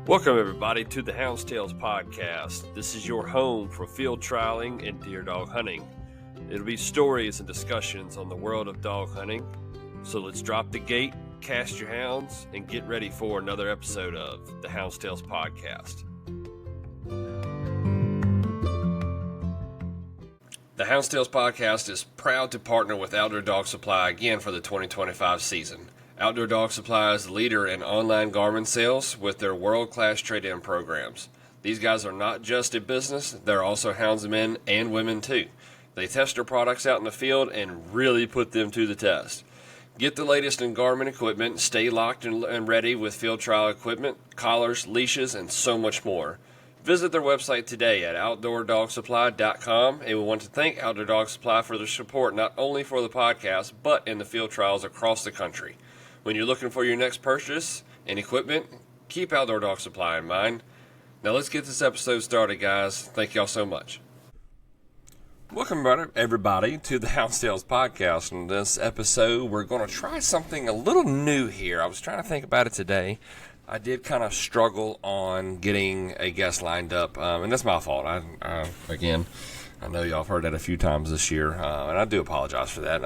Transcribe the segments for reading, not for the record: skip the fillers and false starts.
Welcome, everybody, to the Hounds podcast. This is your home for field trialing and deer dog hunting. It'll be stories and discussions on the world of dog hunting. So let's drop the gate, cast your hounds, and get ready for another episode of the Hounds podcast. The Hounds podcast is proud to partner with Outdoor Dog Supply again for the 2025 season. Outdoor Dog Supply is the leader in online garment sales with their world-class trade-in programs. These guys are not just a business, they're also houndsmen and women too. They test their products out in the field and really put them to the test. Get the latest in garment equipment, stay locked and ready with field trial equipment, collars, leashes, and so much more. Visit their website today at outdoordogsupply.com, and we want to thank Outdoor Dog Supply for their support not only for the podcast, but in the field trials across the country. When you're looking for your next purchase and equipment, keep Outdoor Dog Supply in mind. Now let's get this episode started, guys. Thank y'all so much. Welcome, everybody, to the Hounds podcast. In this episode, we're going to try something a little new here. I was trying to think about it today. I did kind of struggle on getting a guest lined up, and that's my fault. Again, I know y'all have heard that a few times this year, and I do apologize for that.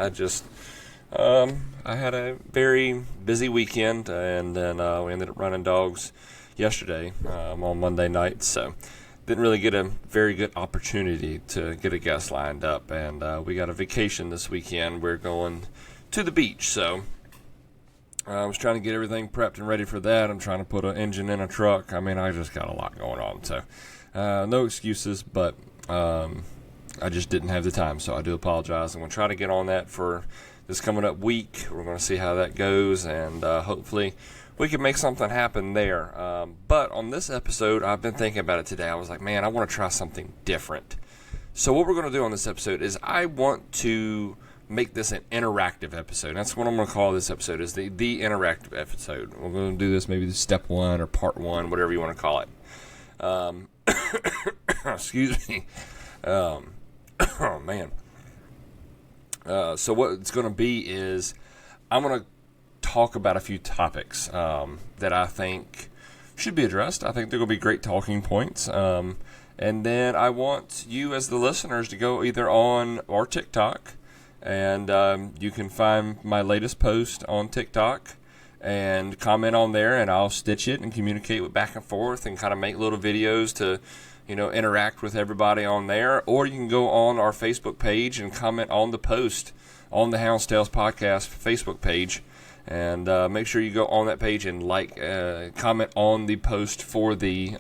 I had a very busy weekend, and then we ended up running dogs yesterday on Monday night, so didn't really get a very good opportunity to get a guest lined up, and we got a vacation this weekend. We're going to the beach, so I was trying to get everything prepped and ready for that. I'm trying to put an engine in a truck. I mean, I just got a lot going on, so no excuses, but I just didn't have the time, so I do apologize. I'm going to try to get on that for this coming up week. We're going to see how that goes, and hopefully we can make something happen there. But on this episode, I've been thinking about it today. I was like, man, I want to try something different. So what we're going to do on this episode is I want to make this an interactive episode. That's what I'm going to call this episode, is the interactive episode. We're going to do this maybe step one or part one, whatever you want to call it. Excuse me. Oh, man. So what it's going to be is I'm going to talk about a few topics that I think should be addressed. I think they're going to be great talking points. And then I want you as the listeners to go either on our TikTok, and you can find my latest post on TikTok and comment on there, and I'll stitch it and communicate with back and forth and kind of make little videos to interact with everybody on there. Or you can go on our Facebook page and comment on the post on the Hounds podcast Facebook page, and make sure you go on that page and comment on the post for the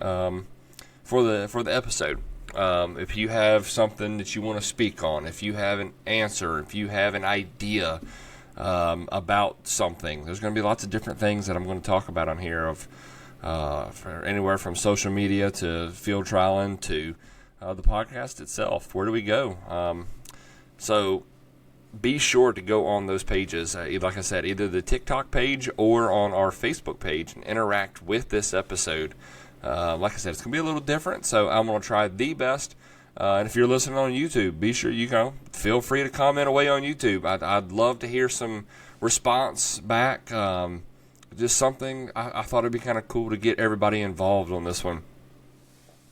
episode. If you have something that you want to speak on, if you have an answer, if you have an idea about something, there's going to be lots of different things that I'm going to talk about on here for anywhere from social media to field trialing to the podcast itself. Where do we go? So be sure to go on those pages, like I said, either the TikTok page or on our Facebook page, and interact with this episode. Like I said, it's going to be a little different, so I'm going to try the best. And if you're listening on YouTube, be sure feel free to comment away on YouTube. I'd love to hear some response back. Just something I thought it'd be kind of cool to get everybody involved on this one,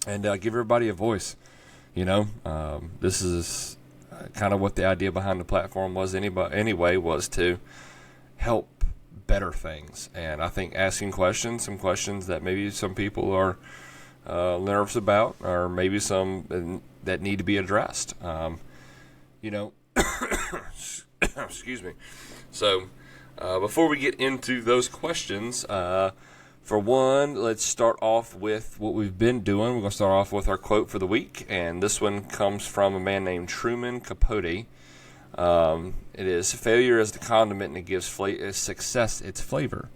and give everybody a voice. This is kind of what the idea behind the platform was anyway, was to help better things. And I think asking some questions that maybe some people are nervous about, or maybe some that need to be addressed. Excuse me. So before we get into those questions, for one, let's start off with what we've been doing. We're going to start off with our quote for the week, and this one comes from a man named Truman Capote. It is, "Failure is the condiment, and it gives success its flavor."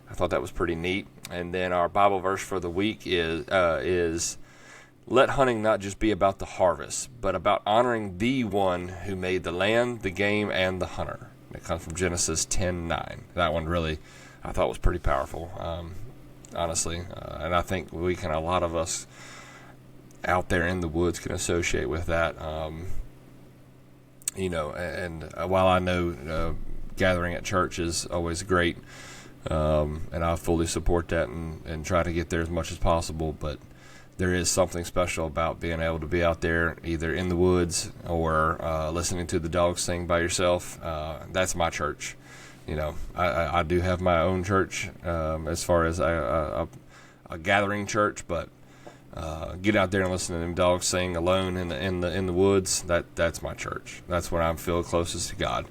I thought that was pretty neat. And then our Bible verse for the week is "Let hunting not just be about the harvest, but about honoring the one who made the land, the game, and the hunter." It comes from Genesis 10:9. That one really, I thought, was pretty powerful, honestly. And I think a lot of us out there in the woods can associate with that. While I know gathering at church is always great, And I fully support that and try to get there as much as possible. But there is something special about being able to be out there, either in the woods or listening to the dogs sing by yourself. That's my church. I do have my own church as far as a gathering church, but get out there and listen to them dogs sing alone in the woods. That's my church. That's when I feel closest to God.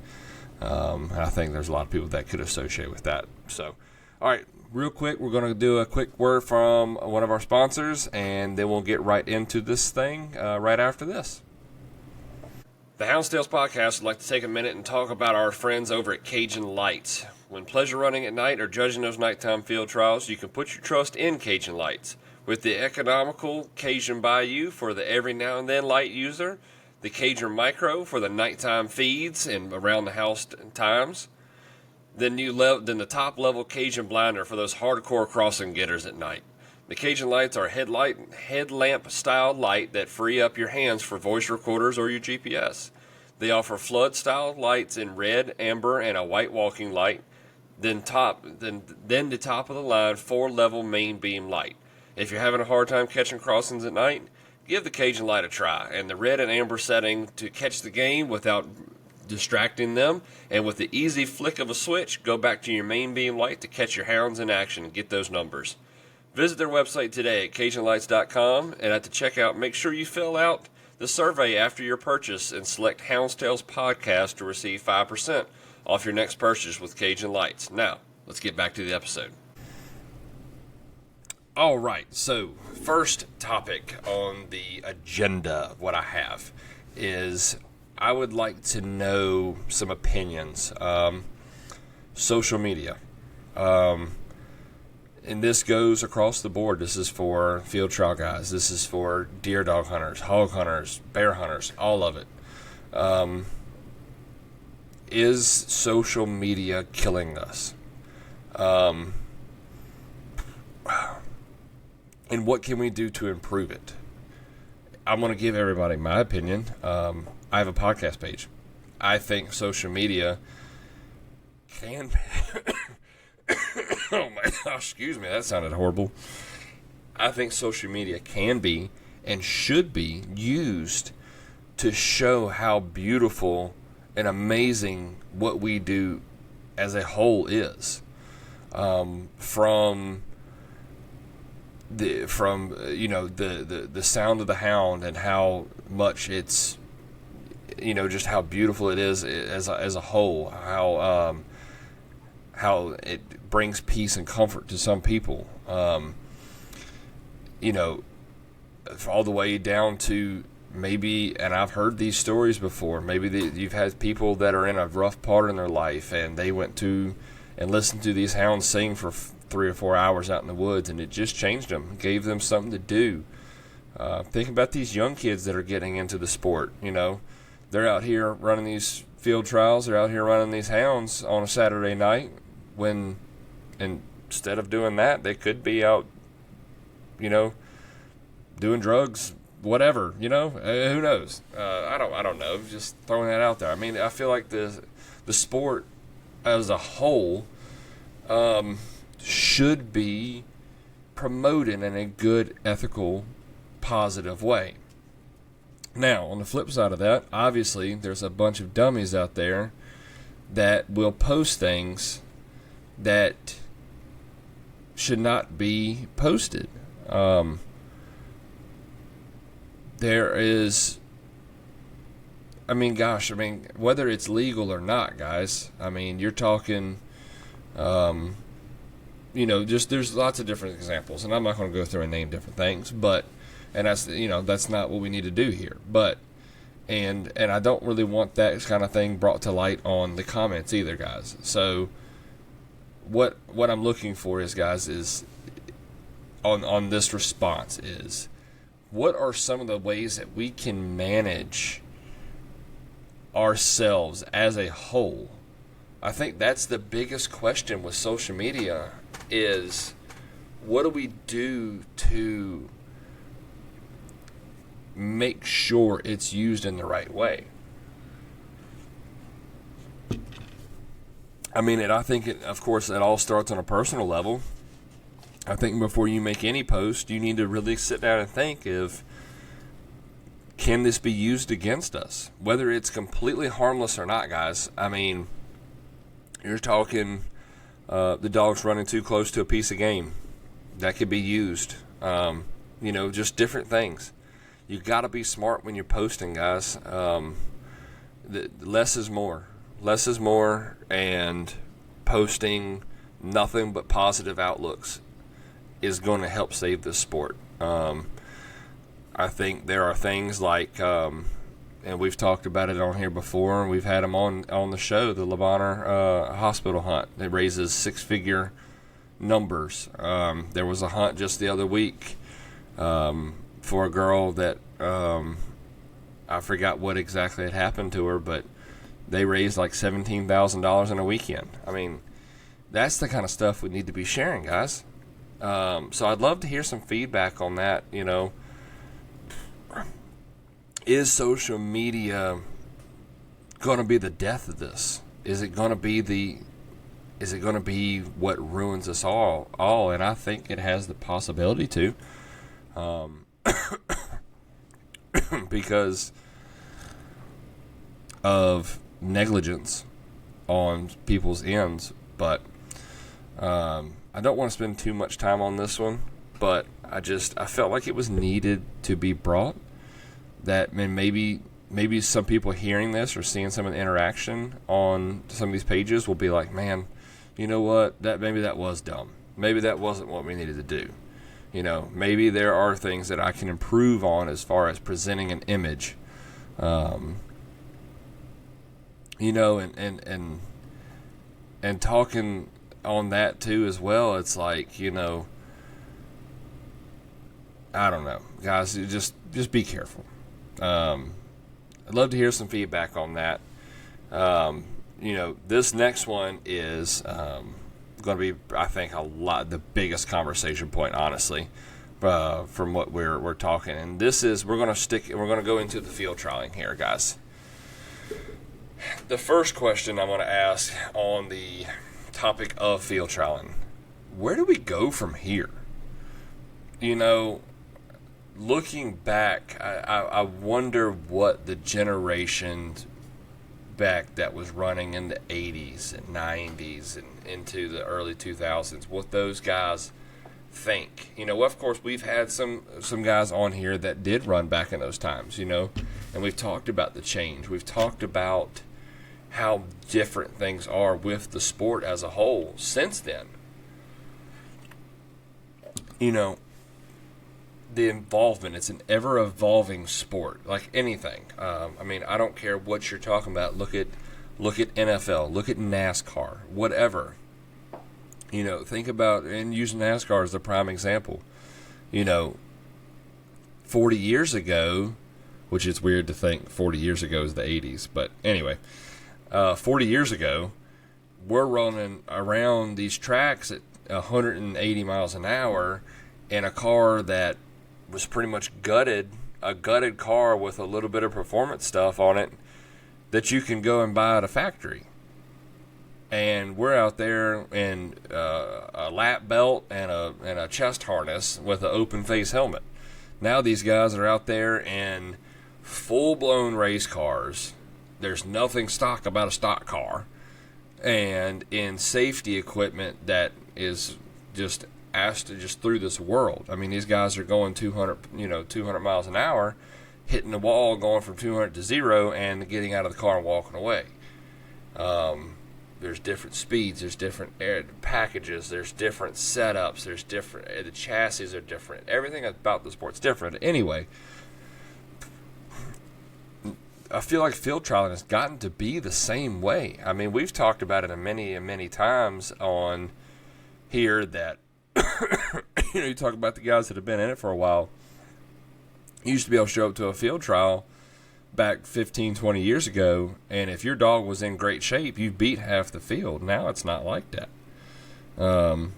And I think there's a lot of people that could associate with that. So, all right, real quick, we're going to do a quick word from one of our sponsors, and then we'll get right into this thing right after this. The Hounds podcast would like to take a minute and talk about our friends over at Cajun Lights. When pleasure running at night or judging those nighttime field trials, you can put your trust in Cajun Lights. With the economical Cajun Bayou for the every now and then light user, the Cajun Micro for the nighttime feeds and around the house times, then the top level Cajun Blinder for those hardcore crossing getters at night. The Cajun Lights are headlamp style light that free up your hands for voice recorders or your GPS. They offer flood style lights in red, amber, and a white walking light. Then the top of the line 4-level main beam light. If you're having a hard time catching crossings at night, give the Cajun Light a try, and the red and amber setting to catch the game without distracting them, and with the easy flick of a switch, go back to your main beam light to catch your hounds in action and get those numbers. Visit their website today at CajunLights.com, and at the checkout, make sure you fill out the survey after your purchase and select Hounds Podcast to receive 5% off your next purchase with Cajun Lights. Now, let's get back to the episode. All right, so first topic on the agenda of what I have is I would like to know some opinions. Social media. And this goes across the board. This is for field trial guys. This is for deer dog hunters, hog hunters, bear hunters, all of it. Is social media killing us? And what can we do to improve it? I'm going to give everybody my opinion. I have a podcast page. I think social media can... oh my gosh, excuse me, that sounded horrible. I think social media can be and should be used to show how beautiful and amazing what we do as a whole is. From the sound of the hound and how much it's, just how beautiful it is as a whole, how it brings peace and comfort to some people, all the way down to maybe, and I've heard these stories before, maybe you've had people that are in a rough part in their life and they went to and listened to these hounds sing for 3 or 4 hours out in the woods, and it just changed them, gave them something to do. Think about these young kids that are getting into the sport. They're out here running these field trials, they're out here running these hounds on a Saturday night, when instead of doing that, they could be out, doing drugs, whatever, who knows? I don't know, just throwing that out there. I mean, I feel like the sport as a whole should be promoted in a good, ethical, positive way. Now, on the flip side of that, obviously, there's a bunch of dummies out there that will post things that should not be posted. There is, whether it's legal or not, guys, you're talking, there's lots of different examples, and I'm not going to go through and name different things, but, and that's not what we need to do here, but, and I don't really want that kind of thing brought to light on the comments either, guys. So what I'm looking for is, guys, is on this response is, what are some of the ways that we can manage ourselves as a whole? I think that's the biggest question with social media is, what do we do to make sure it's used in the right way? I mean, I think, of course, it all starts on a personal level. I think before you make any post, you need to really sit down and think of, can this be used against us? Whether it's completely harmless or not, guys. I mean, you're talking the dog's running too close to a piece of game. That could be used. Just different things. You got to be smart when you're posting, guys. Less is more. Less is more, and posting nothing but positive outlooks is going to help save this sport. I think there are things like, and we've talked about it on here before, and we've had them on the show, the Le Bonheur hospital hunt. It raises six-figure numbers. There was a hunt just the other week for a girl that I forgot what exactly had happened to her, but they raised like $17,000 in a weekend. I mean, that's the kind of stuff we need to be sharing, guys. So I'd love to hear some feedback on that. Is social media going to be the death of this? Is it going to be what ruins us all? And I think it has the possibility to, because of negligence on people's ends. But I don't want to spend too much time on this one, but I felt like it was needed to be brought. That maybe some people hearing this or seeing some of the interaction on some of these pages will be like, man, you know what? Maybe that was dumb. Maybe that wasn't what we needed to do. Maybe there are things that I can improve on as far as presenting an image. And talking on that too as well. It's like, I don't know, guys. Just be careful. I'd love to hear some feedback on that. This next one is going to be, I think, the biggest conversation point, honestly, from what we're talking. And this is, we're going to go into the field trialing here, guys. The first question I want to ask on the topic of field trialing: where do we go from here? Looking back, I wonder what the generation back that was running in the 80s and 90s and into the early 2000s, what those guys think. Of course, we've had some guys on here that did run back in those times, and we've talked about the change. We've talked about how different things are with the sport as a whole since then. The involvement, it's an ever-evolving sport, like anything. I don't care what you're talking about. Look at NFL, look at NASCAR, whatever. Think about, and use NASCAR as a prime example. 40 years ago, which is weird to think 40 years ago is the 80s, but anyway, 40 years ago, we're running around these tracks at 180 miles an hour in a car that was pretty much a gutted car with a little bit of performance stuff on it that you can go and buy at a factory. And we're out there in a lap belt and a chest harness with an open face helmet. Now these guys are out there in full-blown race cars. There's nothing stock about a stock car, and in safety equipment that is just asked to just through this world. I mean, these guys are going 200 miles an hour, hitting the wall, going from 200 to 0, and getting out of the car and walking away. There's different speeds, there's different air packages, there's different setups, the chassis are different. Everything about the sport's different. Anyway, I feel like field trialing has gotten to be the same way. I mean, we've talked about it many and many times on here that you talk about the guys that have been in it for a while. You used to be able to show up to a field trial back 15, 20 years ago, and if your dog was in great shape, you beat half the field. Now it's not like that. Now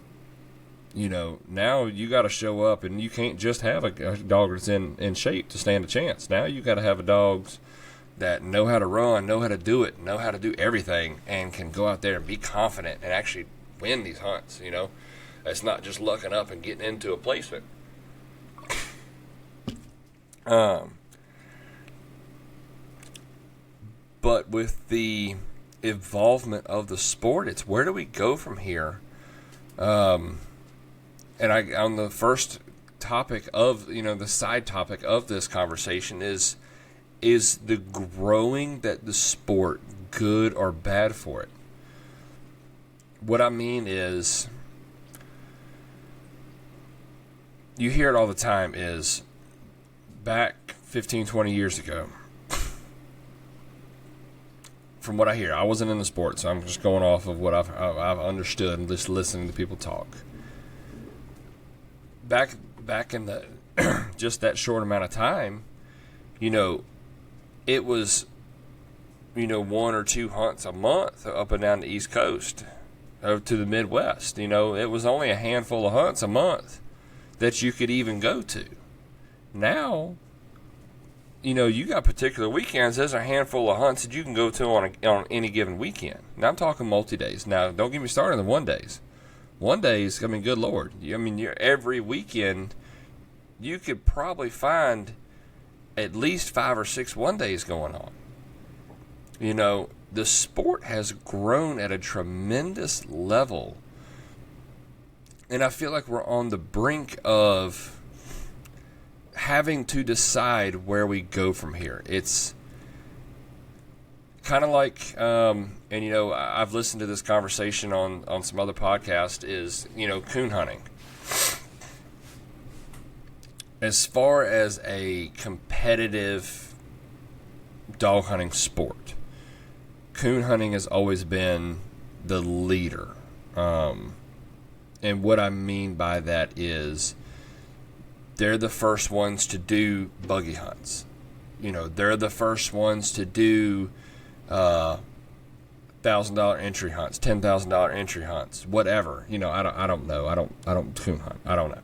you got to show up, and you can't just have a dog that's in shape to stand a chance. Now you got to have a dog's that know how to run, know how to do it, know how to do everything, and can go out there and be confident and actually win these hunts. It's not just lucking up and getting into a placement. But with the involvement of the sport, it's where do we go from here? And on the first topic of, the side topic of this conversation is the growing that the sport good or bad for it? What I mean is, you hear it all the time, is back 15, 20 years ago, from what I hear, I wasn't in the sport, so I'm just going off of what I've understood and just listening to people talk. Back in the just that short amount of time, it was, 1 or 2 hunts a month up and down the East Coast over to the Midwest. It was only a handful of hunts a month that you could even go to. Now, you got particular weekends. There's a handful of hunts that you can go to on any given weekend. Now, I'm talking multi-days. Now, don't get me started on the 1 days. 1 days, good Lord. Every weekend, you could probably find at least 5 or 6 1 days going on. The sport has grown at a tremendous level. And I feel like we're on the brink of having to decide where we go from here. It's kind of like, I've listened to this conversation on some other podcasts, is, coon hunting. As far as a competitive dog hunting sport, coon hunting has always been the leader. And what I mean by that is, they're the first ones to do buggy hunts. They're the first ones to do $1,000 entry hunts, $10,000 entry hunts, whatever. I don't know. I don't coon hunt. I don't know.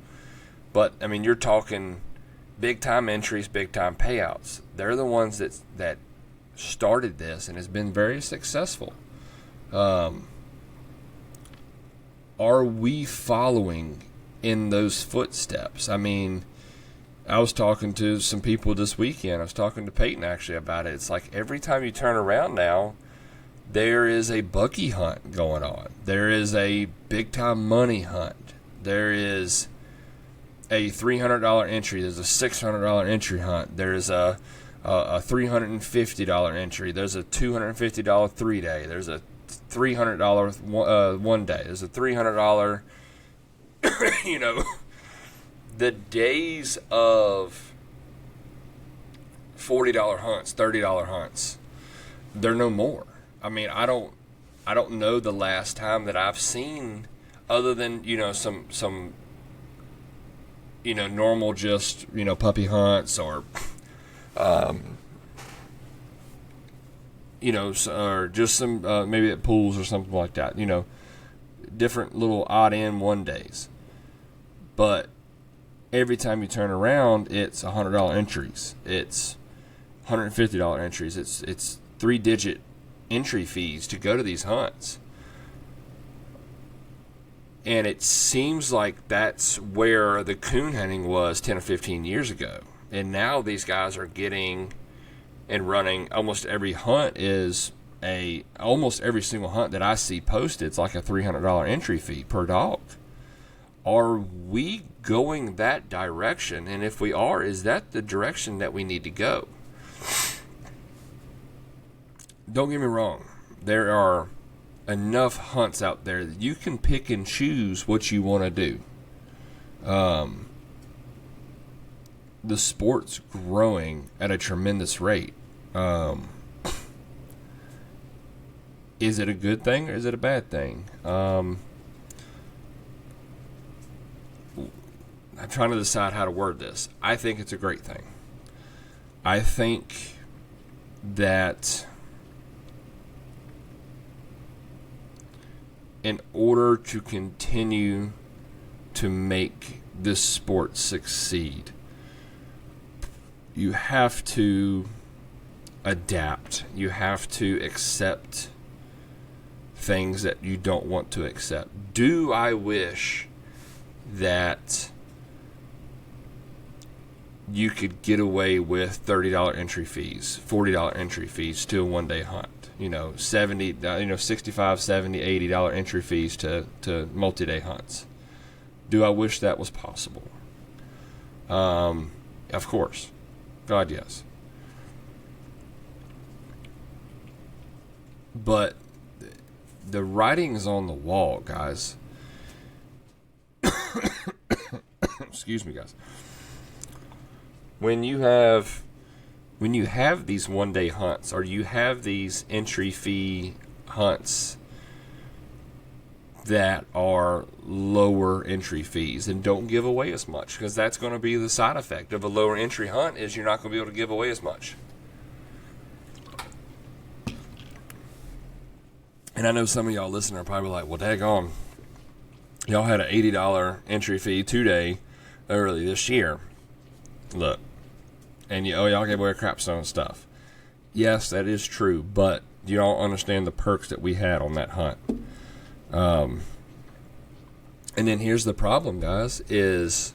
But you're talking big time entries, big time payouts. They're the ones that started this and has been very successful. Are we following in those footsteps? I was talking to some people this weekend. I was talking to Peyton actually about it. It's like every time you turn around now, there is a buggy hunt going on. There is a big time money hunt. There is a $300 entry. There's a $600 entry hunt. There's a $350 entry. There's a $250 3-day. There's a $300 1 day. There's a $300 the days of $40 hunts, $30 hunts, they're no more. I don't know the last time that I've seen, other than some normal just puppy hunts or or just some maybe at pools or something like that. Different little odd end 1 days. But every time you turn around, it's $100 entries. It's $150 entries. It's 3-digit entry fees to go to these hunts. And it seems like that's where the coon hunting was 10 or 15 years ago. And now these guys are getting and running, almost every hunt is almost every single hunt that I see posted, it's like a $300 entry fee per dog. Are we going that direction? And if we are, is that the direction that we need to go? Don't get me wrong. There are enough hunts out there that you can pick and choose what you want to do. The sport's growing at a tremendous rate. Is it a good thing or is it a bad thing? I'm trying to decide how to word this. I think it's a great thing. I think that in order to continue to make this sport succeed, you have to adapt. You have to accept things that you don't want to accept. Do I wish that you could get away with $30 entry fees, $40 entry fees to a one-day hunt? $70, $65, $70, $80 entry fees to multi-day hunts. Do I wish that was possible? Of course. God, yes. But the writing's on the wall, guys. Excuse me, guys. When you have these one-day hunts, or you have these entry fee hunts that are lower entry fees and don't give away as much, because that's going to be the side effect of a lower entry hunt, is you're not going to be able to give away as much. And I know some of y'all listening are probably like, well, daggone, y'all had an $80 entry fee 2-day early this year. Look, and y'all gave away crapstone stuff. Yes, that is true, but you don't understand the perks that we had on that hunt. And then here's the problem, guys, is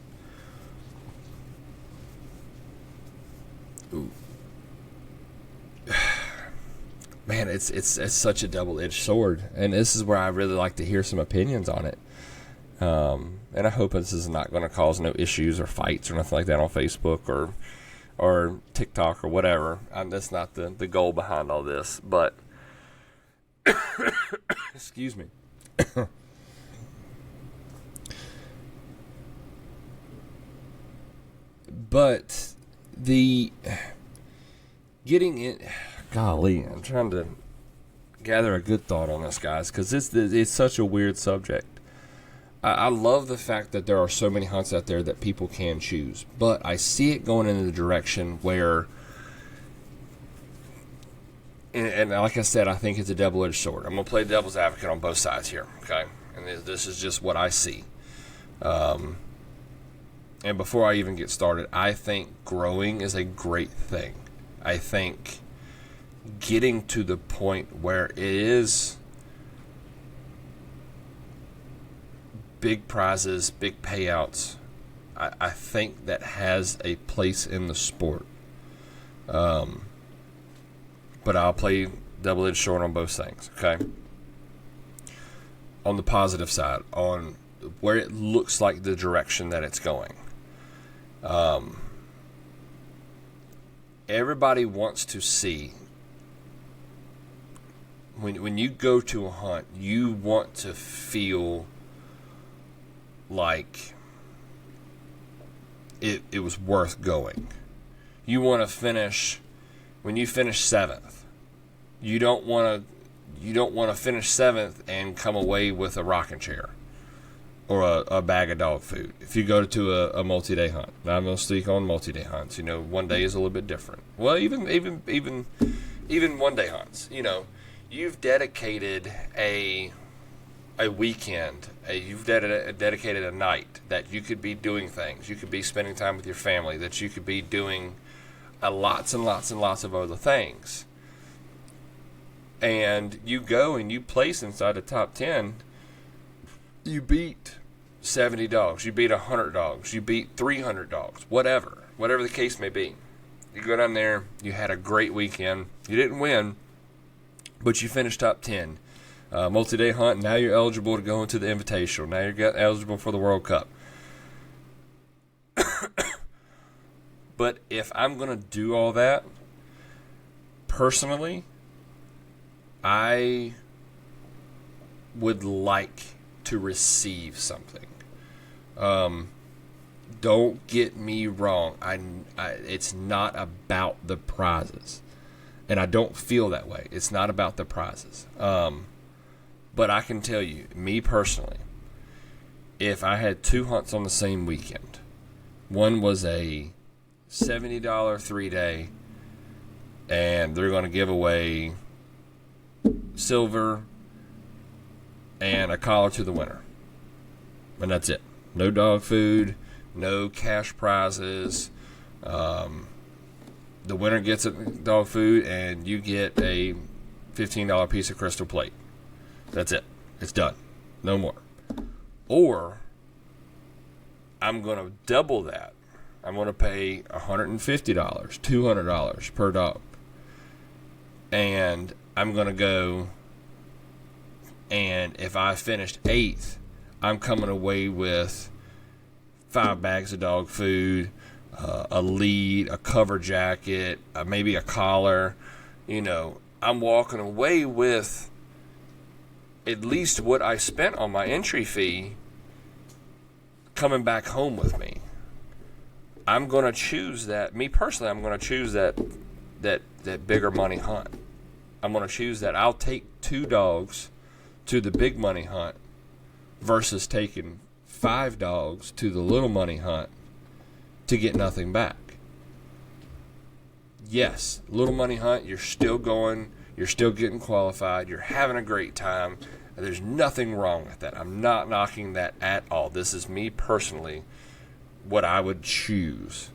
man, it's such a double-edged sword, and this is where I really like to hear some opinions on it. And I hope this is not going to cause no issues or fights or nothing like that on Facebook or TikTok or whatever. That's not the goal behind all this, but excuse me. But the getting in, golly, I'm trying to gather a good thought on this, guys, because it's such a weird subject. I love the fact that there are so many hunts out there that people can choose, but I see it going in the direction where, and like I said, I think it's a double-edged sword. I'm going to play devil's advocate on both sides here, okay? And this is just what I see. And before I even get started, I think growing is a great thing. I think getting to the point where it is big prizes, big payouts, I think that has a place in the sport. But I'll play double-edged sword on both things, okay? On the positive side, on where it looks like the direction that it's going. Everybody wants to see, when you go to a hunt, you want to feel like it was worth going. You want to finish, when you finish 7th, you don't want to finish 7th and come away with a rocking chair or a bag of dog food. If you go to a multi-day hunt, now I'm going to speak on multi-day hunts. One day is a little bit different. Well, even one-day hunts. You've dedicated a weekend. You've dedicated a night that you could be doing things. You could be spending time with your family. That you could be doing lots and lots and lots of other things. And you go and you place inside the top 10. You beat 70 dogs. You beat 100 dogs. You beat 300 dogs. Whatever the case may be. You go down there. You had a great weekend. You didn't win, but you finished top 10. Multi-day hunt. Now you're eligible to go into the Invitational. Now you're eligible for the World Cup. But if I'm going to do all that, personally, I would like to receive something. Don't get me wrong. It's not about the prizes. And I don't feel that way. It's not about the prizes. But I can tell you, me personally, if I had 2 hunts on the same weekend, one was a $70 3-day, and they're going to give away silver and a collar to the winner. And that's it. No dog food, no cash prizes, the winner gets a dog food, and you get a $15 piece of Crystal Plate. That's it. It's done. No more. Or I'm going to double that. I'm going to pay $150, $200 per dog. And I'm going to go, and if I finished 8th, I'm coming away with 5 bags of dog food, a lead, a cover jacket, maybe a collar. I'm walking away with at least what I spent on my entry fee coming back home with me. I'm going to choose that. Me personally, I'm going to choose that bigger money hunt. I'm going to choose that. I'll take 2 dogs to the big money hunt versus taking 5 dogs to the little money hunt to get nothing back. Yes, little money hunt, you're still going, you're still getting qualified, you're having a great time. There's nothing wrong with that. I'm not knocking that at all. This is me personally, what I would choose.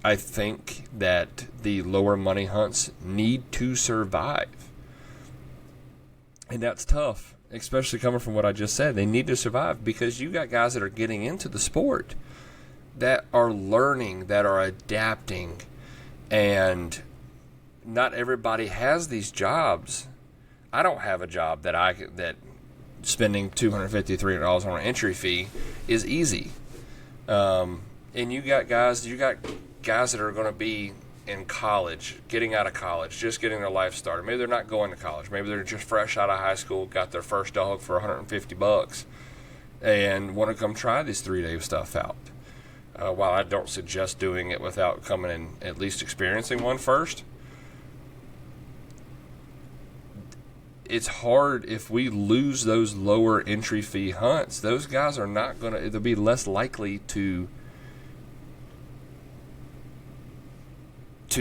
I think that the lower money hunts need to survive. And that's tough, especially coming from what I just said. They need to survive because you got guys that are getting into the sport that are learning, that are adapting, and not everybody has these jobs. I don't have a job that spending $250, $300 on an entry fee is easy. And you got guys that are going to be in college, getting out of college, just getting their life started. Maybe they're not going to college. Maybe they're just fresh out of high school, got their first dog for $150 and want to come try this 3-day stuff out. While I don't suggest doing it without coming and at least experiencing one first, it's hard if we lose those lower entry fee hunts. Those guys are not going to, they'll be less likely to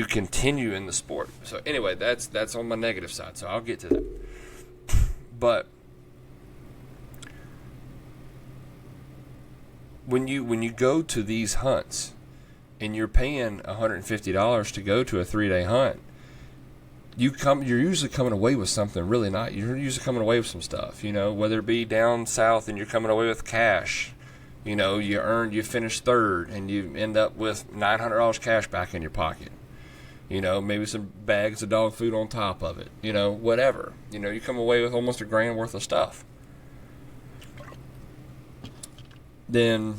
continue in the sport. So anyway, that's on my negative side, so I'll get to that. But when you go to these hunts and you're paying $150 to go to a 3-day hunt, you're usually coming away with something really nice. You're usually coming away with some stuff, whether it be down south and you're coming away with cash. You finish 3rd and you end up with $900 cash back in your pocket. Maybe some bags of dog food on top of it. Whatever. You come away with almost $1,000 worth of stuff. Then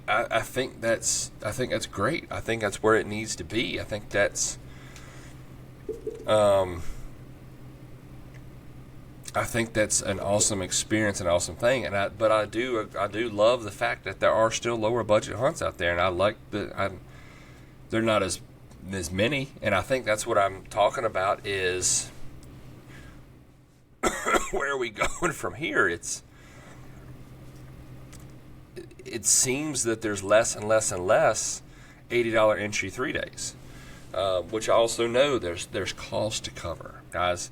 I think that's great. I think that's where it needs to be. I think that's an awesome experience, an awesome thing. But I do love the fact that there are still lower budget hunts out there, and I like they're not as many, and I think that's what I'm talking about is where are we going from here? It seems that there's less and less and less $80 entry 3 days, which I also know there's cost to cover, guys.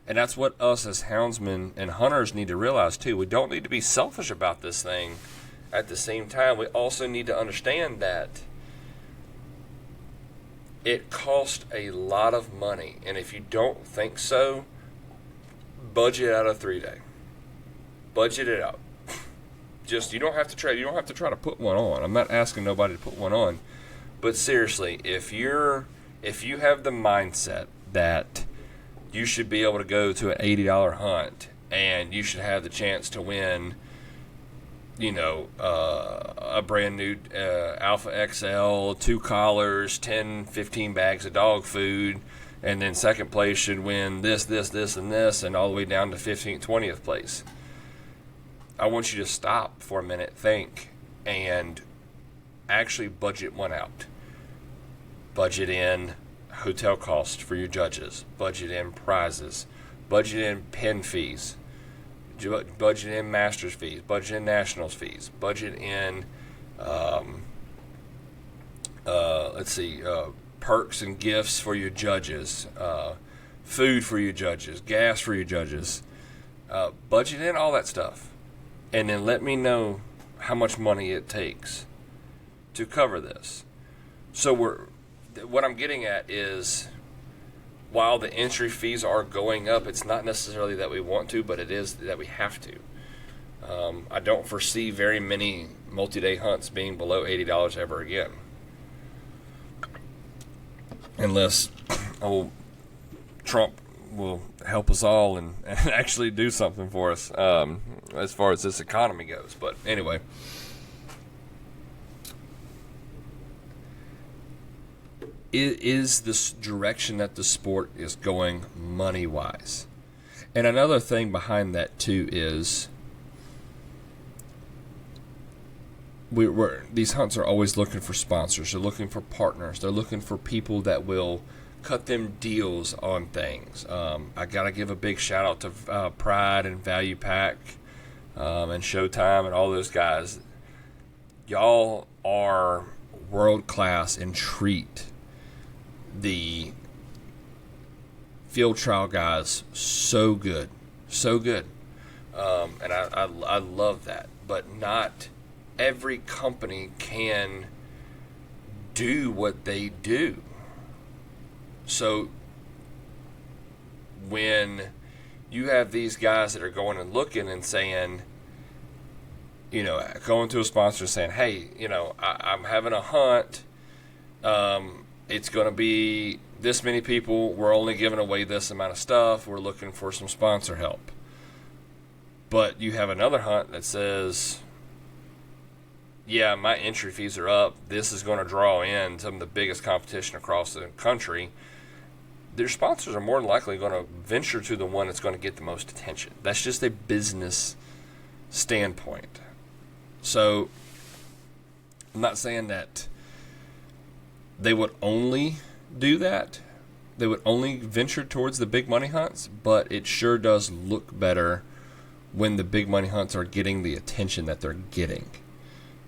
And that's what us as houndsmen and hunters need to realize too. We don't need to be selfish about this thing. At the same time, we also need to understand that it costs a lot of money. And if you don't think so, budget out a 3-day. Budget it out. You don't have to try to put one on. I'm not asking nobody to put one on. But seriously, if you have the mindset that you should be able to go to an $80 hunt and you should have the chance to win, a brand new Alpha XL, 2 collars, 10, 15 bags of dog food, and then second place should win this, and this, and all the way down to 15th, 20th place. I want you to stop for a minute, think, and actually budget one out. Budget in hotel costs for your judges. Budget in prizes. Budget in pen fees. Budget in masters fees. Budget in nationals fees. Budget in, perks and gifts for your judges. Food for your judges. Gas for your judges. Budget in all that stuff. And then let me know how much money it takes to cover this. So what I'm getting at is, while the entry fees are going up, it's not necessarily that we want to, but it is that we have to. I don't foresee very many multi-day hunts being below $80 ever again. Unless Trump will help us all and actually do something for us as far as this economy goes. But anyway. It is this direction that the sport is going money-wise. And another thing behind that, too, is these hunts are always looking for sponsors. They're looking for partners. They're looking for people that will cut them deals on things. I got to give a big shout-out to Pride and Value Pack and Showtime and all those guys. Y'all are world-class and treat the field trial guys so good. And I love that. But not every company can do what they do. So when you have these guys that are going and looking and saying, going to a sponsor saying, hey, I'm having a hunt, it's going to be this many people, we're only giving away this amount of stuff, we're looking for some sponsor help. But you have another hunt that says, yeah, my entry fees are up, this is going to draw in some of the biggest competition across the country. Their sponsors are more than likely going to venture to the one that's going to get the most attention. That's just a business standpoint. So I'm not saying that they would only do that. They would only venture towards the big money hunts, but it sure does look better when the big money hunts are getting the attention that they're getting.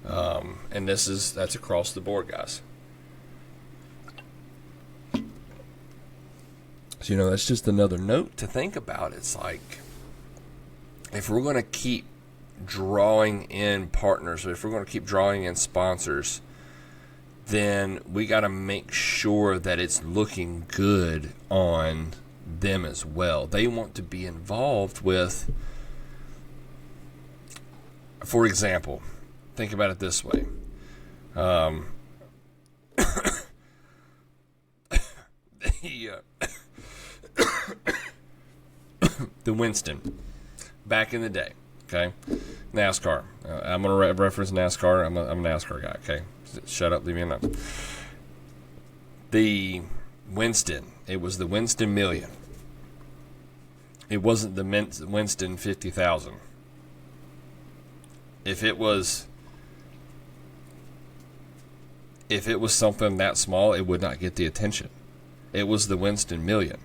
And that's across the board, guys. So, that's just another note to think about. It's like, if we're going to keep drawing in partners, or if we're going to keep drawing in sponsors, then we got to make sure that it's looking good on them as well. They want to be involved with, for example, think about it this way. The Winston, back in the day, okay? NASCAR. I'm going to reference NASCAR. I'm a NASCAR guy, okay? Shut up, leave me alone. The Winston, it was the Winston Million. It wasn't the Winston 50,000. If it was something that small, it would not get the attention. It was the Winston Million.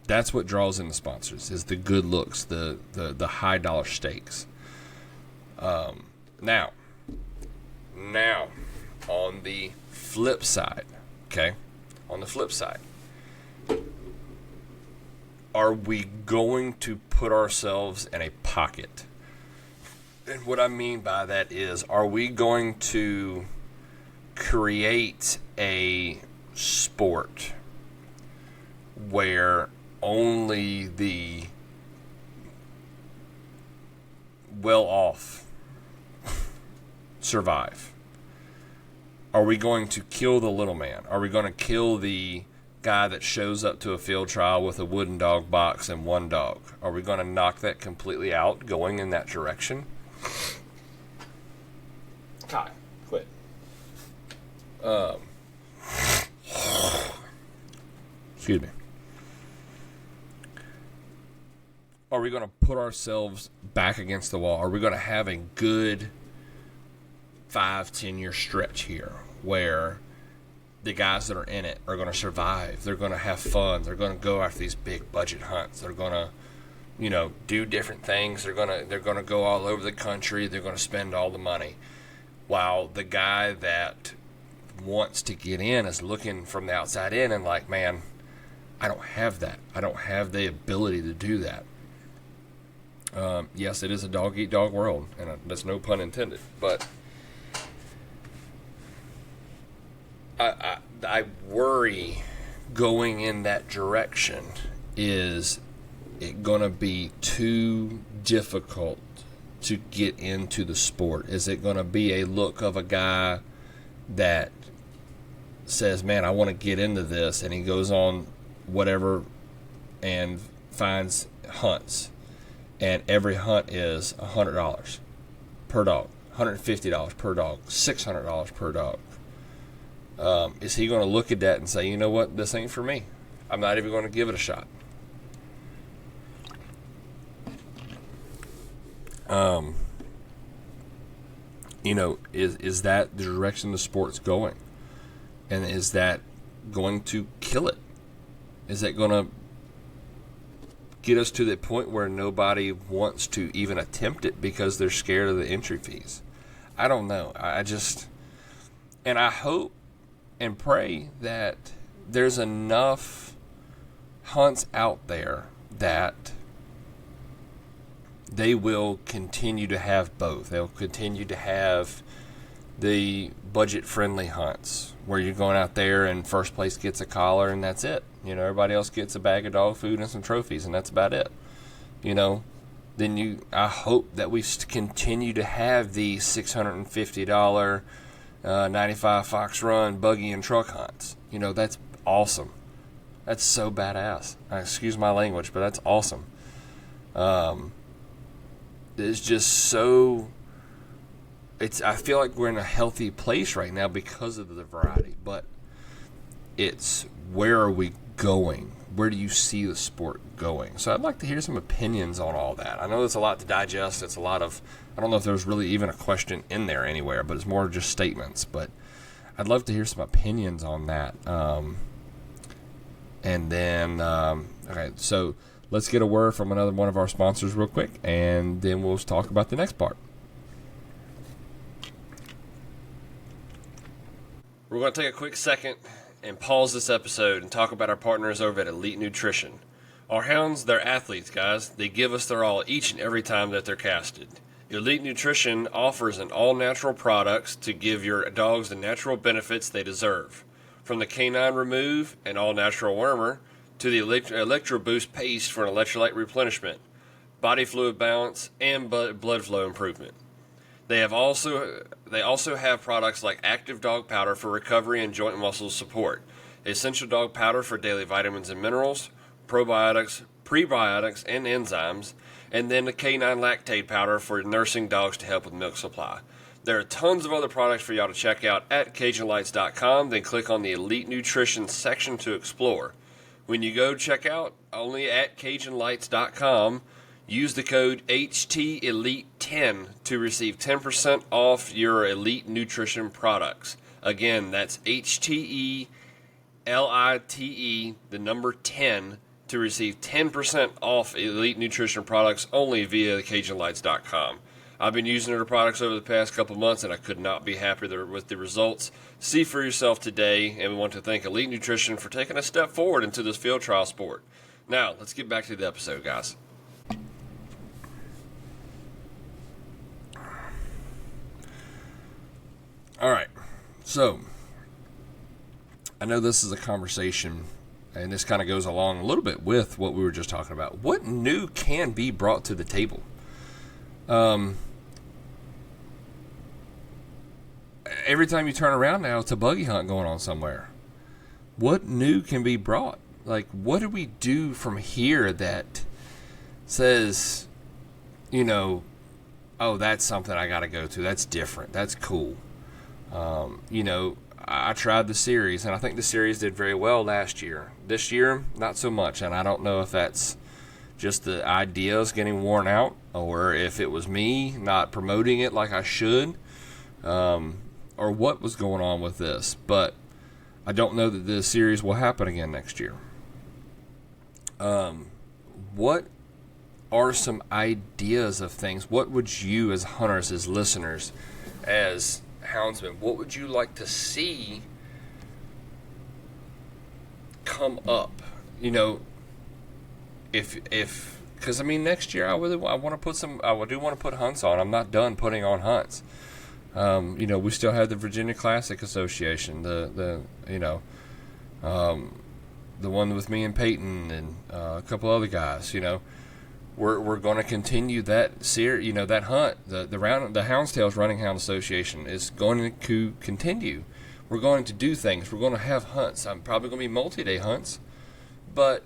That's what draws in the sponsors, is the good looks, the high dollar stakes. Now, on the flip side, okay? On the flip side, are we going to put ourselves in a pocket? And what I mean by that is, are we going to create a sport where only the well-off survive? Are we going to kill the little man? Are we going to kill the guy that shows up to a field trial with a wooden dog box and one dog? Are we going to knock that completely out, going in that direction? Kai, quit. Excuse me. Are we going to put ourselves back against the wall? Are we going to have a good 5-10 year stretch here where the guys that are in it are going to survive? They're going to have fun. They're going to go after these big budget hunts. They're going to, do different things. They're going to go all over the country. They're going to spend all the money. While the guy that wants to get in is looking from the outside in and like, man, I don't have that. I don't have the ability to do that. Yes, it is a dog-eat-dog world, and that's no pun intended. But I worry going in that direction. Is it going to be too difficult to get into the sport? Is it going to be a look of a guy that says, man, I want to get into this, and he goes on whatever and finds hunts, and every hunt is $100 per dog, $150 per dog, $600 per dog? Is he going to look at that and say, you know what, this ain't for me? I'm not even going to give it a shot. Is that the direction the sport's going? And is that going to kill it? Is that going to get us to the point where nobody wants to even attempt it because they're scared of the entry fees? I don't know. And I hope and pray that there's enough hunts out there that they will continue to have both. They'll continue to have the budget-friendly hunts where you're going out there and first place gets a collar and that's it. Everybody else gets a bag of dog food and some trophies and that's about it. I hope that we continue to have the $650 95 Fox Run buggy and truck hunts. That's awesome. That's so badass. Excuse my language, but that's awesome. It's just so. I feel like we're in a healthy place right now because of the variety, but it's where are we going? Where do you see the sport going? So I'd like to hear some opinions on all that. I know there's a lot to digest. It's a lot of, I don't know if there's really even a question in there anywhere, but it's more just statements. But I'd love to hear some opinions on that. Okay, so let's get a word from another one of our sponsors real quick, and then we'll talk about the next part. We're going to take a quick second and pause this episode and talk about our partners over at Elite Nutrition. Our hounds, they're athletes, guys. They give us their all each and every time that they're casted. Elite Nutrition offers an all-natural products to give your dogs the natural benefits they deserve. From the Canine Remove and all-natural wormer to the Electro Boost paste for an electrolyte replenishment, body fluid balance, and blood flow improvement. They also have products like Active Dog Powder for recovery and joint muscle support, Essential Dog Powder for daily vitamins and minerals, probiotics, prebiotics, and enzymes, and then the Canine Lactate Powder for nursing dogs to help with milk supply. There are tons of other products for y'all to check out at CajunLights.com. Then click on the Elite Nutrition section to explore. When you go check out, only at CajunLights.com, use the code HTElite10 to receive 10% off your Elite Nutrition products. Again, that's HTELITE, the number 10, to receive 10% off Elite Nutrition products only via CajunLights.com. I've been using their products over the past couple months, and I could not be happier with the results. See for yourself today, and we want to thank Elite Nutrition for taking a step forward into this field trial sport. Now, let's get back to the episode, guys. All right, so I know this is a conversation, and this kind of goes along a little bit with what we were just talking about. What new can be brought to the table? Every time you turn around now, it's a buggy hunt going on somewhere. What new can be brought? Like, what do we do from here that says, oh, that's something I got to go to. That's different. That's cool. I tried the series, and I think the series did very well last year. This year, not so much, and I don't know if that's just the ideas getting worn out or if it was me not promoting it like I should, or what was going on with this. But I don't know that the series will happen again next year. What are some ideas of things? What would you, as hunters, as listeners, as houndsmen, what would you like to see come up? If Because, I mean, next year I want to put I do want to put hunts on. I'm not done putting on hunts. We still have the Virginia Classic Association, the one with me and Peyton and a couple other guys. We're going to continue that that hunt. The Hounds Tales Running Hound Association is going to continue. We're going to do things. We're going to have hunts. I'm probably going to be multi-day hunts, but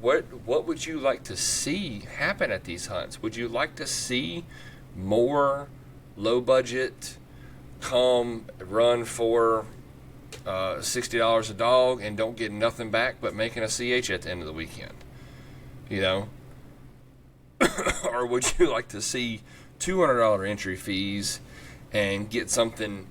what would you like to see happen at these hunts? Would you like to see more low budget come run for $60 a dog and don't get nothing back but making a CH at the end of the weekend? Or would you like to see $200 entry fees and get something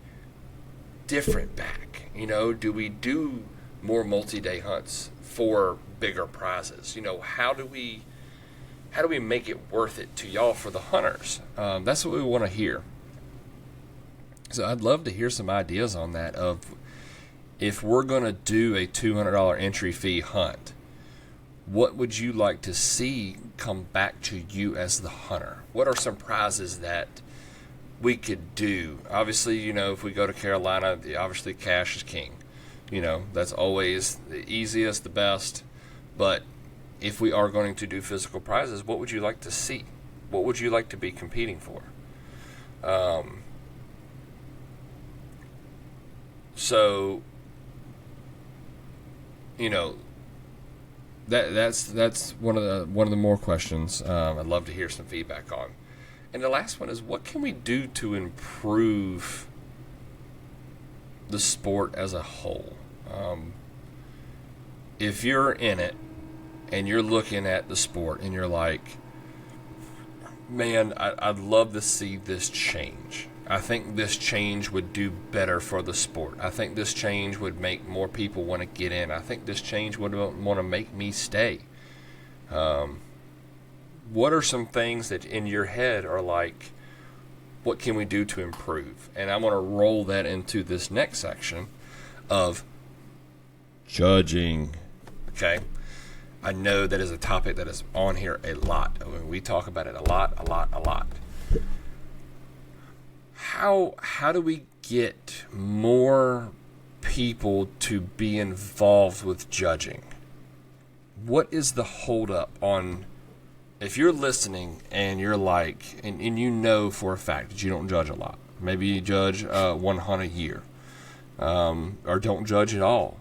different back? Do we do more multi-day hunts for bigger prizes? How do we make it worth it to y'all for the hunters? That's what we want to hear. So I'd love to hear some ideas on that, of if we're going to do a $200 entry fee hunt, what would you like to see come back to you as the hunter? What are some prizes that we could do? Obviously, if we go to Carolina, obviously cash is king. That's always the easiest, the best. But if we are going to do physical prizes, what would you like to see? What would you like to be competing for? That's one of the more questions I'd love to hear some feedback on. And the last one is, what can we do to improve the sport as a whole? If you're in it and you're looking at the sport and you're like, man, I'd love to see this change. I think this change would do better for the sport. I think this change would make more people want to get in. I think this change would want to make me stay. What are some things that in your head are like, what can we do to improve? And I want to roll that into this next section of judging. Okay? I know that is a topic that is on here a lot. I mean, we talk about it a lot. How do we get more people to be involved with judging? What is the holdup on, if you're listening and you're like, and for a fact that you don't judge a lot. Maybe you judge one hunt a year, or don't judge at all.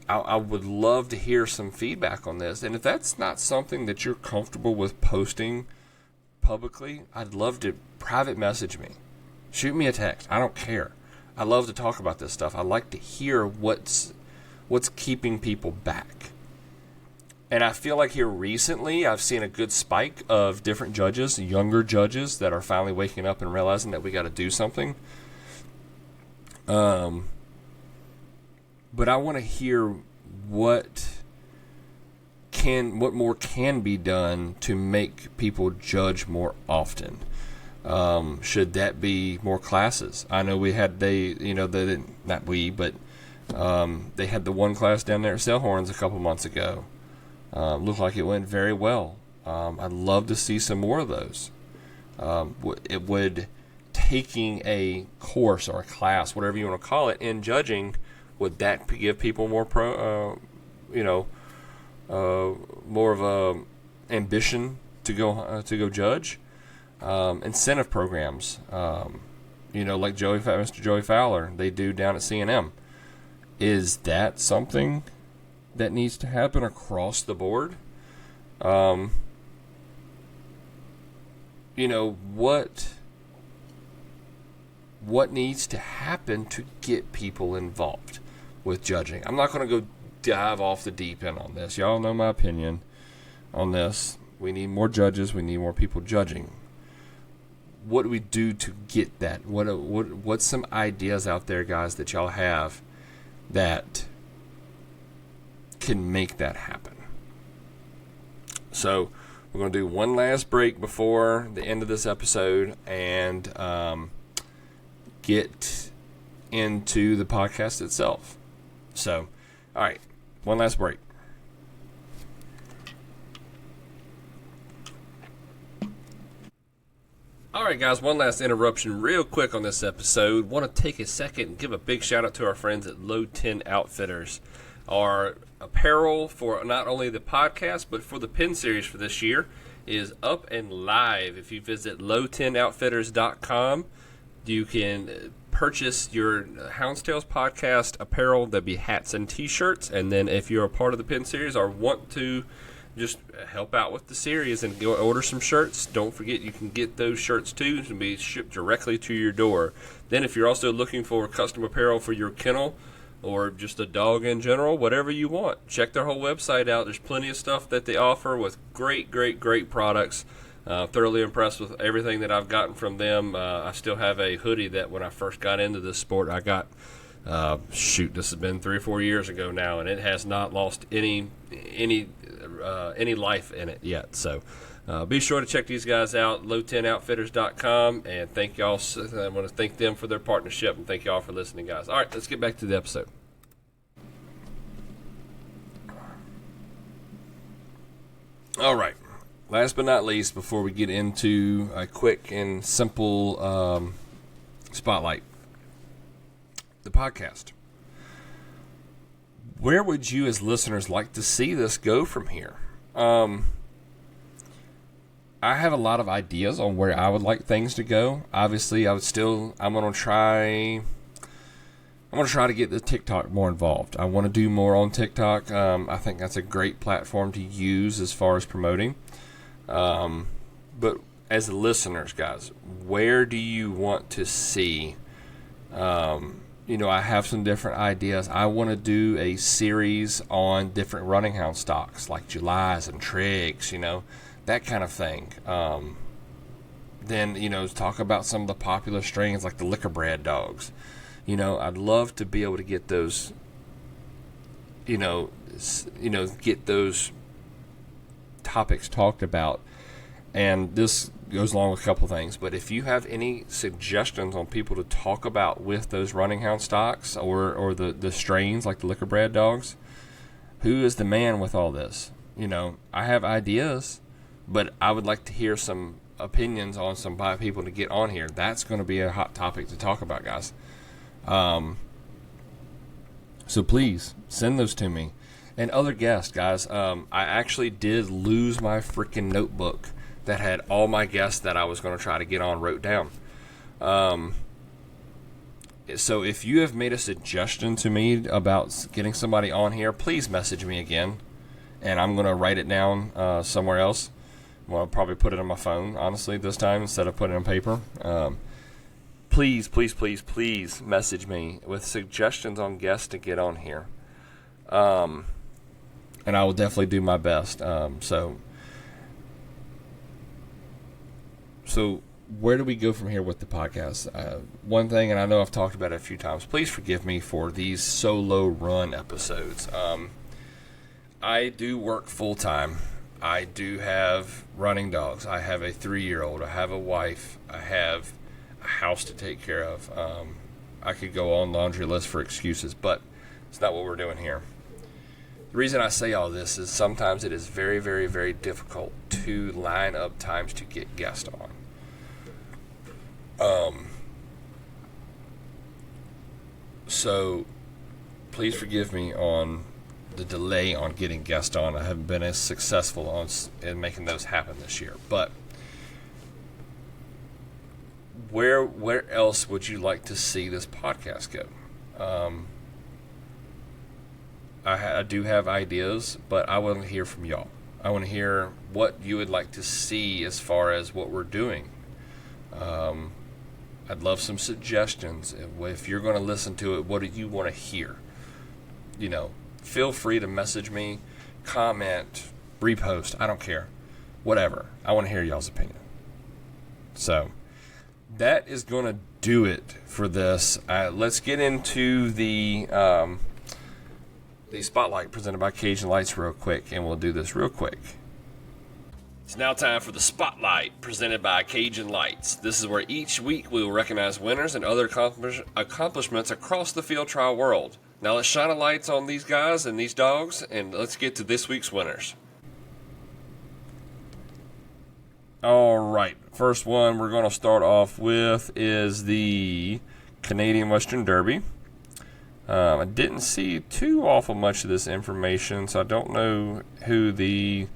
I would love to hear some feedback on this. And if that's not something that you're comfortable with posting publicly, I'd love to private message me. Shoot me a text. I don't care. I love to talk about this stuff. I like to hear what's keeping people back. And I feel like here recently I've seen a good spike of different judges, younger judges, that are finally waking up and realizing that we got to do something. But I want to hear what more can be done to make people judge more often. Should that be more classes? I know they had they had the one class down there at Sailhorns a couple months ago. Looked like it went very well. I'd love to see some more of those. Taking a course or a class, whatever you want to call it, in judging, would that give people more more of a ambition to go judge? Incentive programs, like Mr. Joey Fowler, they do down at C&M. Is that something that needs to happen across the board? What needs to happen to get people involved with judging? I'm not going to go dive off the deep end on this. Y'all know my opinion on this. We need more judges. We need more people judging. What do we do to get that? What's some ideas out there, guys, that y'all have that can make that happen? So we're going to do one last break before the end of this episode and get into the podcast itself. So, all right, one last break. right, guys, one last interruption real quick on this episode. Want to take a second and give a big shout out to our friends at Low 10 Outfitters. Our apparel for not only the podcast but for the pin series for this year is up and live. If you visit low10outfitters.com, you can purchase your Hounds podcast apparel. That'd be hats and t-shirts. And then if you're a part of the pin series or want to just help out with the series and go order some shirts, don't forget you can get those shirts too to be shipped directly to your door. Then if you're also looking for custom apparel for your kennel or just a dog in general, whatever you want, check their whole website out. There's plenty of stuff that they offer with great products. Thoroughly impressed with everything that I've gotten from them. I still have a hoodie that when I first got into this sport I got, this has been 3 or 4 years ago now, and it has not lost any life in it yet. So be sure to check these guys out, low10outfitters.com, and thank y'all. I want to thank them for their partnership, and thank y'all for listening, guys. All right, let's get back to the episode. All right, last but not least, before we get into a quick and simple spotlight, the podcast. Where would you as listeners like to see this go from here? I have a lot of ideas on where I would like things to go. Obviously, I'm going to try to get the TikTok more involved. I want to do more on TikTok. I think that's a great platform to use as far as promoting. But as listeners, guys, where do you want to see? I have some different ideas. I want to do a series on different running hound stocks, like Julys and Triggs, that kind of thing. Then, talk about some of the popular strains like the liquor bred dogs. I'd love to be able to get those, get those topics talked about. And this goes along with a couple things. But if you have any suggestions on people to talk about with those running hound stocks or the strains like the liquor bred dogs, who is the man with all this? I have ideas, but I would like to hear some opinions on some people to get on here. That's going to be a hot topic to talk about, guys. So please send those to me. And other guests, guys, I actually did lose my freaking notebook that had all my guests that I was going to try to get on wrote down. So if you have made a suggestion to me about getting somebody on here, please message me again, and I'm going to write it down somewhere else. Well, I'll probably put it on my phone, honestly, this time instead of putting it on paper. Please message me with suggestions on guests to get on here. And I will definitely do my best. So where do we go from here with the podcast? One thing, and I know I've talked about it a few times, please forgive me for these solo run episodes. I do work full-time. I do have running dogs. I have a 3-year-old. I have a wife. I have a house to take care of. I could go on laundry list for excuses, but it's not what we're doing here. The reason I say all this is sometimes it is very, very, very difficult to line up times to get guests on. So please forgive me on the delay on getting guests on. I haven't been as successful in making those happen this year. But where else would you like to see this podcast go? I do have ideas, but I want to hear from y'all. I want to hear what you would like to see as far as what we're doing. I'd love some suggestions. If you're going to listen to it, what do you want to hear? Feel free to message me, comment, repost. I don't care. Whatever. I want to hear y'all's opinion. So that is going to do it for this. Let's get into the spotlight presented by Cajun Lights real quick, and we'll do this real quick. It's now time for the Spotlight, presented by Cajun Lights. This is where each week we will recognize winners and other accomplishments across the field trial world. Now let's shine a light on these guys and these dogs, and let's get to this week's winners. All right, first one we're going to start off with is the Canadian Western Derby. I didn't see too awful much of this information, so I don't know who the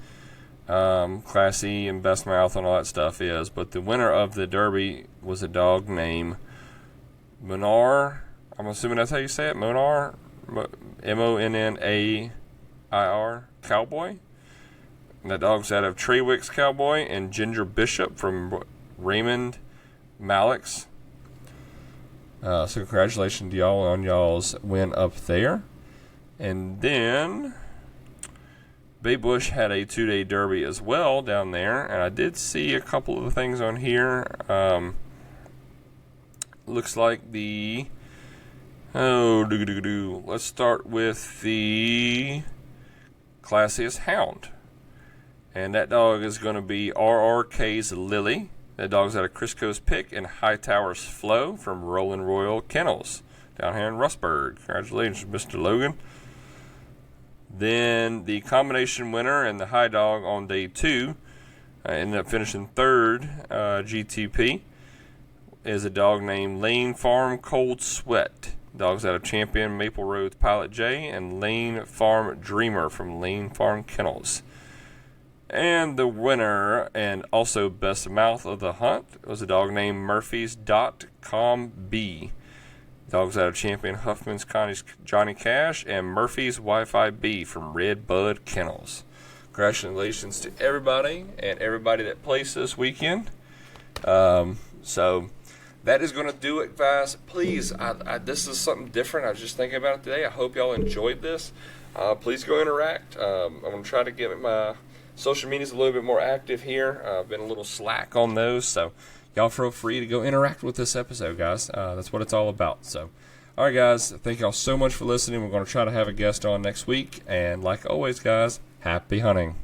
Class E and Best Mouth and all that stuff is, but the winner of the Derby was a dog named Monar. I'm assuming that's how you say it, Monar, Monnair Cowboy. And that dog's out of Trewick's Cowboy and Ginger Bishop from Raymond Malix. So congratulations to y'all on y'all's win up there. And then Bay Bush had a 2-day derby as well down there. And I did see a couple of the things on here. Looks like the... Let's start with the classiest Hound. And that dog is going to be RRK's Lily. That dog's out of Crisco's Pick and Hightower's Flow from Rolling Royal Kennels down here in Rustburg. Congratulations, Mr. Logan. Then the combination winner and the high dog on day 2 ended up finishing third GTP is a dog named Lane Farm Cold Sweat. Dog's out of Champion Maple Road Pilot J and Lane Farm Dreamer from Lane Farm Kennels. And the winner and also best mouth of the hunt was a dog named Murphy's.com B. Dogs out of Champion Huffman's Connie's Johnny Cash and Murphy's Wi-Fi B from Red Bud Kennels. Congratulations to everybody and everybody that placed this weekend. So that is going to do it, guys. Please, this is something different. I was just thinking about it today. I hope y'all enjoyed this. Please go interact. I'm going to try to get my social media's a little bit more active here. I've been a little slack on those, so y'all feel free to go interact with this episode, guys. That's what it's all about. So, all right, guys, thank y'all so much for listening. We're going to try to have a guest on next week. And like always, guys, happy hunting.